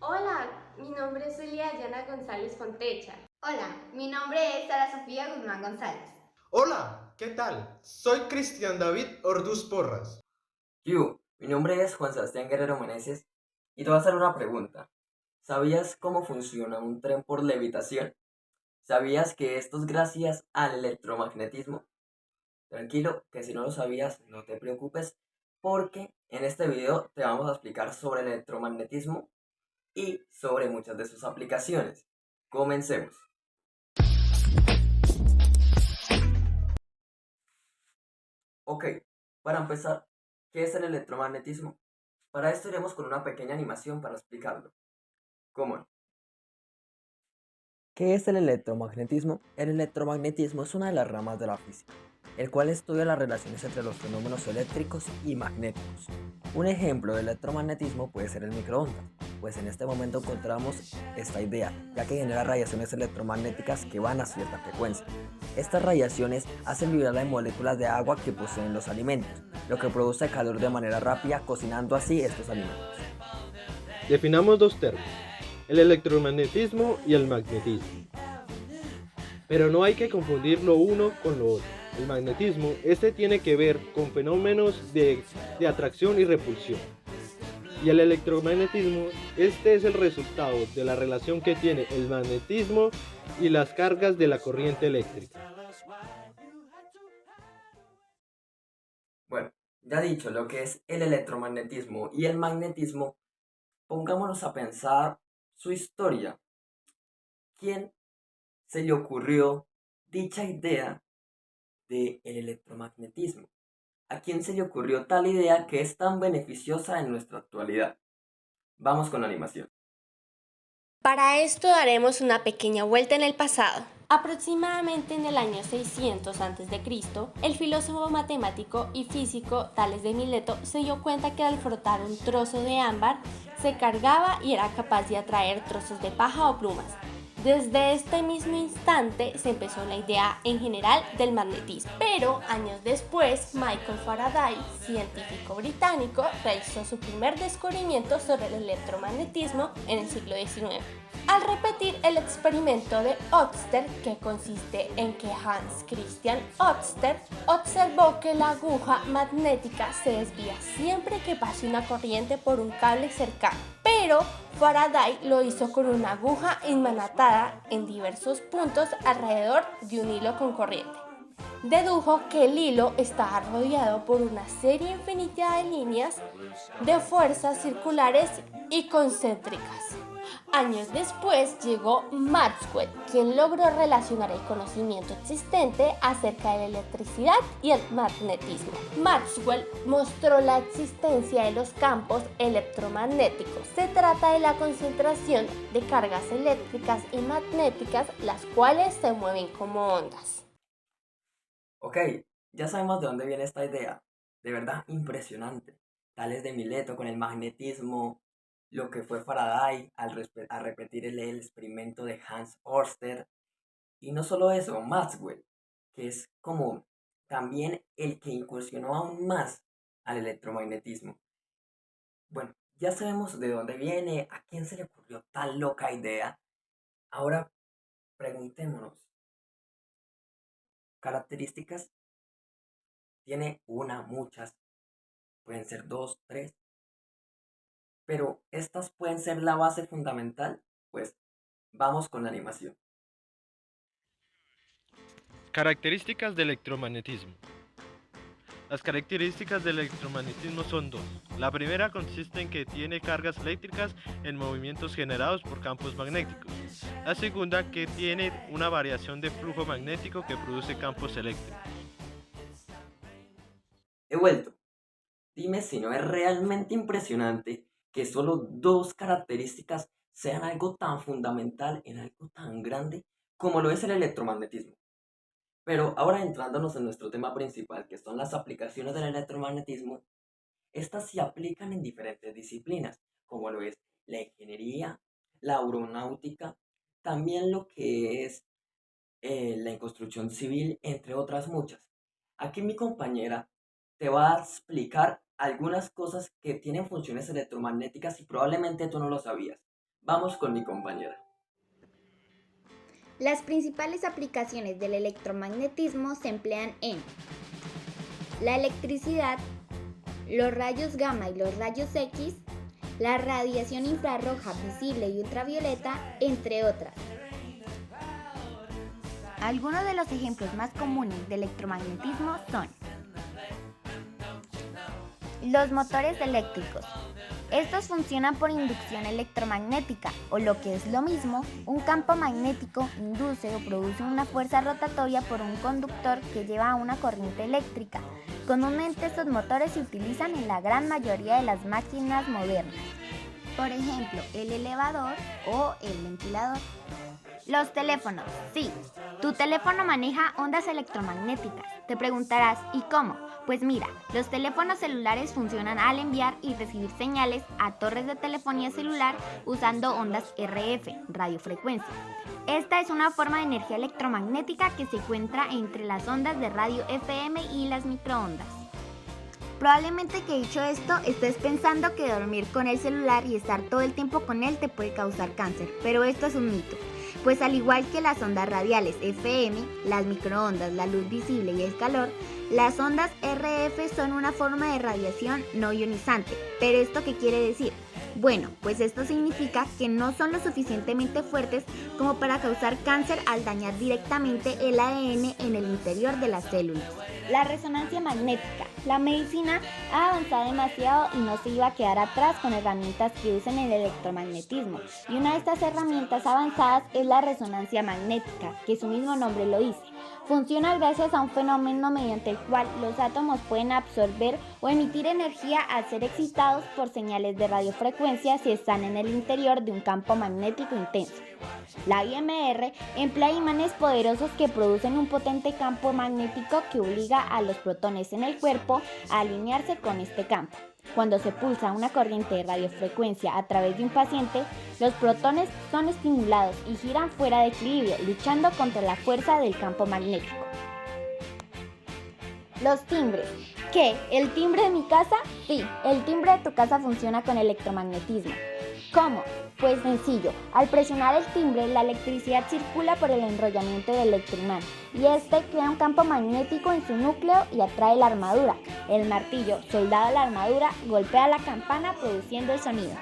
Hola, mi nombre es Elia Yana González Fontecha. Hola, mi nombre es Sara Sofía Guzmán González. Hola, ¿qué tal? Soy Cristian David Orduz Porras. Mi nombre es Juan Sebastián Guerrero Meneses y te voy a hacer una pregunta. ¿Sabías cómo funciona un tren por levitación? ¿Sabías que esto es gracias al electromagnetismo? Tranquilo, que si no lo sabías, no te preocupes, porque en este video te vamos a explicar sobre el electromagnetismo y sobre muchas de sus aplicaciones. Comencemos. Ok, para empezar, ¿qué es el electromagnetismo? Para esto iremos con una pequeña animación para explicarlo. ¿Cómo no? ¿Qué es el electromagnetismo? El electromagnetismo es una de las ramas de la física, el cual estudia las relaciones entre los fenómenos eléctricos y magnéticos. Un ejemplo de electromagnetismo puede ser el microondas, pues en este momento encontramos esta idea, ya que genera radiaciones electromagnéticas que van a cierta frecuencia. Estas radiaciones hacen vibrar las moléculas de agua que poseen los alimentos, lo que produce calor de manera rápida, cocinando así estos alimentos. Definamos dos términos, el electromagnetismo y el magnetismo. Pero no hay que confundir lo uno con lo otro. El magnetismo, tiene que ver con fenómenos de atracción y repulsión. Y el electromagnetismo, es el resultado de la relación que tiene el magnetismo y las cargas de la corriente eléctrica. Bueno, ya dicho lo que es el electromagnetismo y el magnetismo, pongámonos a pensar su historia. ¿Quién se le ocurrió dicha idea del electromagnetismo? ¿A quién se le ocurrió tal idea que es tan beneficiosa en nuestra actualidad? Vamos con la animación. Para esto daremos una pequeña vuelta en el pasado. Aproximadamente en el año 600 a.C., el filósofo matemático y físico Tales de Mileto se dio cuenta que al frotar un trozo de ámbar se cargaba y era capaz de atraer trozos de paja o plumas. Desde este mismo instante se empezó la idea en general del magnetismo. Pero años después, Michael Faraday, científico británico, realizó su primer descubrimiento sobre el electromagnetismo en el siglo XIX. Al repetir el experimento de Oersted, que consiste en que Hans Christian Oersted observó que la aguja magnética se desvía siempre que pase una corriente por un cable cercano, pero Faraday lo hizo con una aguja enmanatada en diversos puntos alrededor de un hilo con corriente. Dedujo que el hilo estaba rodeado por una serie infinita de líneas de fuerzas circulares y concéntricas. Años después llegó Maxwell, quien logró relacionar el conocimiento existente acerca de la electricidad y el magnetismo. Maxwell mostró la existencia de los campos electromagnéticos. Se trata de la concentración de cargas eléctricas y magnéticas, las cuales se mueven como ondas. Ok, ya sabemos de dónde viene esta idea. De verdad impresionante. Tales de Mileto con el magnetismo, lo que fue Faraday al repetir el experimento de Hans Ørsted. Y no solo eso, Maxwell, que es como también el que incursionó aún más al electromagnetismo. Bueno, ya sabemos de dónde viene, a quién se le ocurrió tal loca idea. Ahora preguntémonos, características tiene una, muchas, pueden ser dos, tres, pero estas pueden ser la base fundamental. Pues vamos con la animación. Características del electromagnetismo. Las características del electromagnetismo son dos. La primera consiste en que tiene cargas eléctricas en movimientos generados por campos magnéticos. La segunda, que tiene una variación de flujo magnético que produce campos eléctricos. He vuelto. Dime si no es realmente impresionante que solo dos características sean algo tan fundamental en algo tan grande como lo es el electromagnetismo. Pero ahora entrándonos en nuestro tema principal, que son las aplicaciones del electromagnetismo, estas se aplican en diferentes disciplinas, como lo es la ingeniería, la aeronáutica, también lo que es la construcción civil, entre otras muchas. Aquí mi compañera te va a explicar algunas cosas que tienen funciones electromagnéticas y probablemente tú no lo sabías. Vamos con mi compañera. Las principales aplicaciones del electromagnetismo se emplean en la electricidad, los rayos gamma y los rayos X, la radiación infrarroja visible y ultravioleta, entre otras. Algunos de los ejemplos más comunes de electromagnetismo son los motores eléctricos. Estos funcionan por inducción electromagnética, o lo que es lo mismo, un campo magnético induce o produce una fuerza rotatoria por un conductor que lleva a una corriente eléctrica. Comúnmente estos motores se utilizan en la gran mayoría de las máquinas modernas. Por ejemplo, el elevador o el ventilador. Los teléfonos. Sí, tu teléfono maneja ondas electromagnéticas. Te preguntarás, ¿y cómo? Pues mira, los teléfonos celulares funcionan al enviar y recibir señales a torres de telefonía celular usando ondas RF, radiofrecuencia. Esta es una forma de energía electromagnética que se encuentra entre las ondas de radio FM y las microondas. Probablemente que dicho esto, estés pensando que dormir con el celular y estar todo el tiempo con él te puede causar cáncer, pero esto es un mito. Pues al igual que las ondas radiales FM, las microondas, la luz visible y el calor, las ondas RF son una forma de radiación no ionizante. ¿Pero esto qué quiere decir? Bueno, pues esto significa que no son lo suficientemente fuertes como para causar cáncer al dañar directamente el ADN en el interior de las células. La resonancia magnética. La medicina ha avanzado demasiado y no se iba a quedar atrás con herramientas que usen el electromagnetismo. Y una de estas herramientas avanzadas es la resonancia magnética, que su mismo nombre lo dice. Funciona gracias a un fenómeno mediante el cual los átomos pueden absorber o emitir energía al ser excitados por señales de radiofrecuencia si están en el interior de un campo magnético intenso. La IMR emplea imanes poderosos que producen un potente campo magnético que obliga a los protones en el cuerpo a alinearse con este campo. Cuando se pulsa una corriente de radiofrecuencia a través de un paciente, los protones son estimulados y giran fuera de equilibrio, luchando contra la fuerza del campo magnético. Los timbres. ¿Qué? ¿El timbre de mi casa? Sí, el timbre de tu casa funciona con electromagnetismo. ¿Cómo? Pues sencillo, al presionar el timbre, la electricidad circula por el enrollamiento del electroimán y este crea un campo magnético en su núcleo y atrae la armadura. El martillo, soldado a la armadura, golpea la campana produciendo el sonido.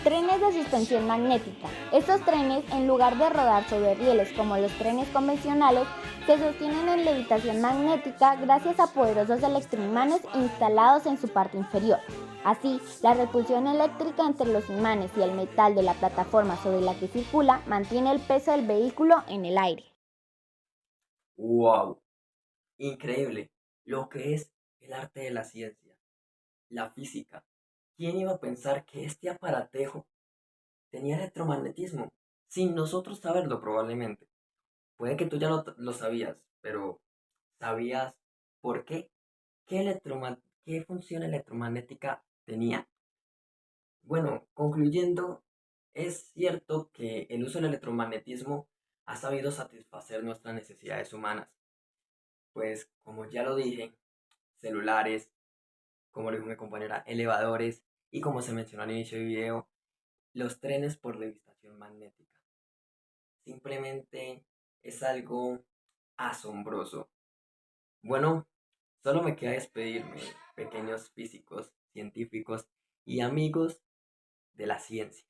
Trenes de suspensión magnética. Estos trenes, en lugar de rodar sobre rieles como los trenes convencionales, se sostienen en levitación magnética gracias a poderosos electroimanes instalados en su parte inferior. Así, la repulsión eléctrica entre los imanes y el metal de la plataforma sobre la que circula mantiene el peso del vehículo en el aire. ¡Wow! Increíble lo que es el arte de la ciencia, la física. ¿Quién iba a pensar que este aparatejo tenía electromagnetismo? Sin nosotros saberlo probablemente. Puede que tú ya lo sabías, pero ¿sabías por qué? ¿Qué función electromagnética tenía? Bueno, concluyendo, es cierto que el uso del electromagnetismo ha sabido satisfacer nuestras necesidades humanas. Pues, como ya lo dije, celulares, como lo dijo mi compañera, elevadores y como se mencionó al inicio del video, los trenes por levitación magnética. Simplemente es algo asombroso. Bueno, solo me queda despedirme, pequeños físicos, científicos y amigos de la ciencia.